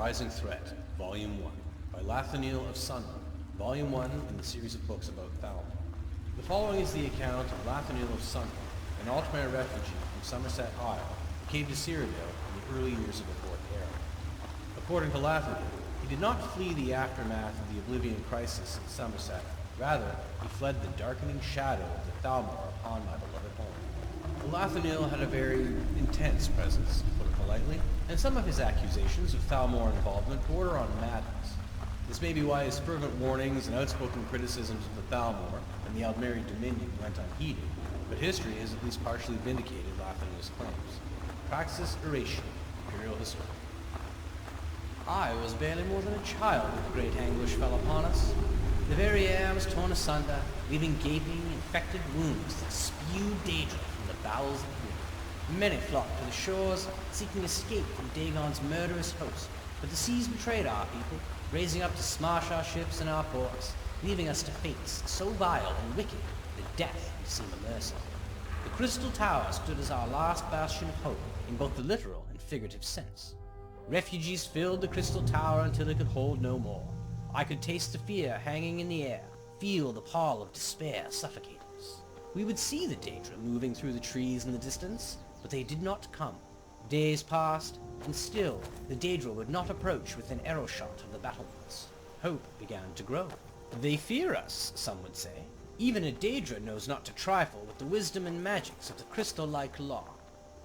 Rising Threat, Volume 1, by Nathaniel of Sunderland, Volume 1 in the series of books about Thalmor. The following is the account of Nathaniel of Sunderland, an Altmer refugee from Somerset, Isle, who came to Cyrodiil in the early years of the Fourth Era. According to Nathaniel, he did not flee the aftermath of the Oblivion Crisis in Somerset. Rather, he fled the darkening shadow of the Thalmor upon my beloved home. Nathaniel had a very intense presence, to put it politely, and some of his accusations of Thalmor involvement border on madness. This may be why his fervent warnings and outspoken criticisms of the Thalmor and the Aldmeri Dominion went unheeded, but history has at least partially vindicated Nathaniel's claims. Praxis Oratio, Imperial History. I was barely more than a child when the great anguish fell upon us. The very air was torn asunder, leaving gaping, infected wounds that spewed Daedra from the bowels of the river. Many flocked to the shores, seeking escape from Dagon's murderous host, but the seas betrayed our people, raising up to smash our ships and our ports, leaving us to fates so vile and wicked that death would seem a mercy. The Crystal Tower stood as our last bastion of hope, in both the literal and figurative sense. Refugees filled the Crystal Tower until it could hold no more. I could taste the fear hanging in the air, feel the pall of despair suffocating us. We would see the Daedra moving through the trees in the distance, but they did not come. Days passed, and still the Daedra would not approach within arrow shot of the battlements. Hope began to grow. They fear us, some would say. Even a Daedra knows not to trifle with the wisdom and magics of the crystal-like law.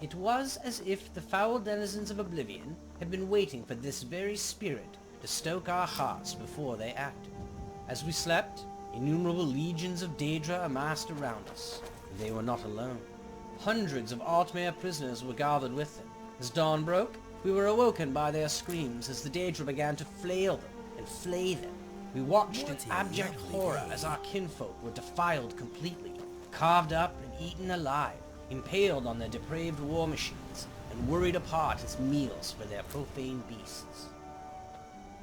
It was as if the foul denizens of Oblivion had been waiting for this very spirit to stoke our hearts before they acted. As we slept, innumerable legions of Daedra amassed around us. They were not alone. Hundreds of Altmer prisoners were gathered with them. As dawn broke, we were awoken by their screams as the Daedra began to flail them and flay them. We watched in abject horror as our kinfolk were defiled completely, carved up and eaten alive, impaled on their depraved war machines, and worried apart as meals for their profane beasts.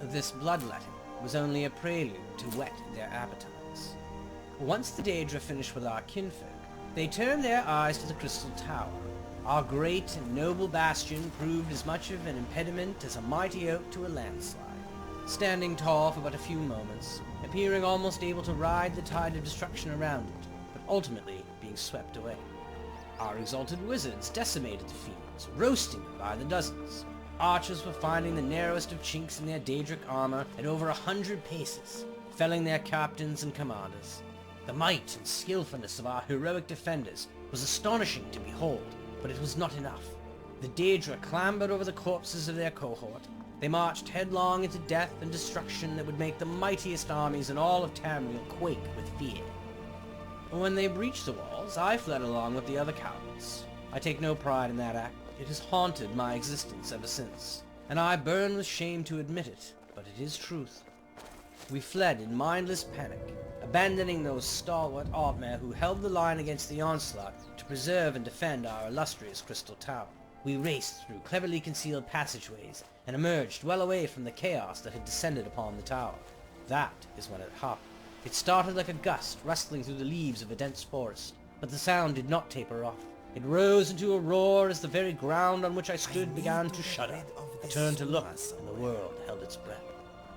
This bloodletting was only a prelude to whet their appetites. Once the Daedra finished with our kinfolk, they turned their eyes to the Crystal Tower. Our great and noble bastion proved as much of an impediment as a mighty oak to a landslide. Standing tall for but a few moments, appearing almost able to ride the tide of destruction around it, but ultimately being swept away. Our exalted wizards decimated the fields, roasting them by the dozens. Archers were finding the narrowest of chinks in their Daedric armor at over 100 paces, felling their captains and commanders. The might and skillfulness of our heroic defenders was astonishing to behold, but it was not enough. The Daedra clambered over the corpses of their cohort. They marched headlong into death and destruction that would make the mightiest armies in all of Tamriel quake with fear. When they breached the walls, I fled along with the other cowards. I take no pride in that act. It has haunted my existence ever since, and I burn with shame to admit it, but it is truth. We fled in mindless panic, abandoning those stalwart Altmer who held the line against the onslaught to preserve and defend our illustrious Crystal Tower. We raced through cleverly concealed passageways and emerged well away from the chaos that had descended upon the tower. That is when it happened. It started like a gust rustling through the leaves of a dense forest, but the sound did not taper off. It rose into a roar as the very ground on which I stood began to shudder. I turned to look, and the world held its breath.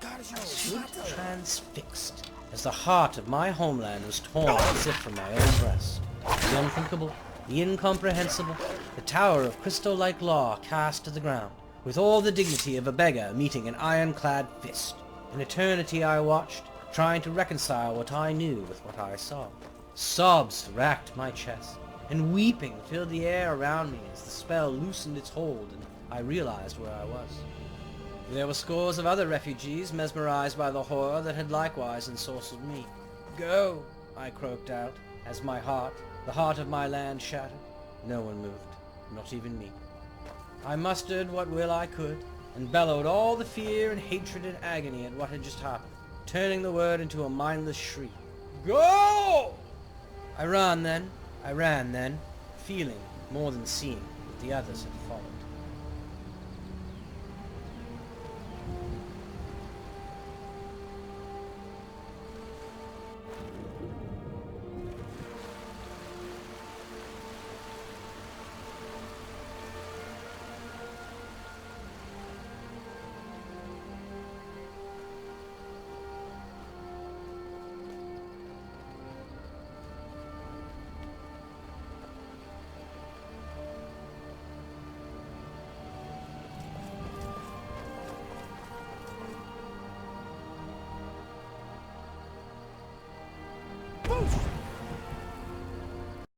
I stood transfixed, as the heart of my homeland was torn as if from my own breast. The unthinkable, the incomprehensible, the tower of crystal-like law cast to the ground, with all the dignity of a beggar meeting an ironclad fist. In eternity I watched, trying to reconcile what I knew with what I saw. Sobs racked my chest, and weeping filled the air around me as the spell loosened its hold and I realized where I was. There were scores of other refugees mesmerized by the horror that had likewise ensorcelled me. "Go!" I croaked out, as my heart, the heart of my land, shattered. No one moved, not even me. I mustered what will I could, and bellowed all the fear and hatred and agony at what had just happened, turning the word into a mindless shriek. "Go!" I ran then, feeling more than seeing that the others had followed.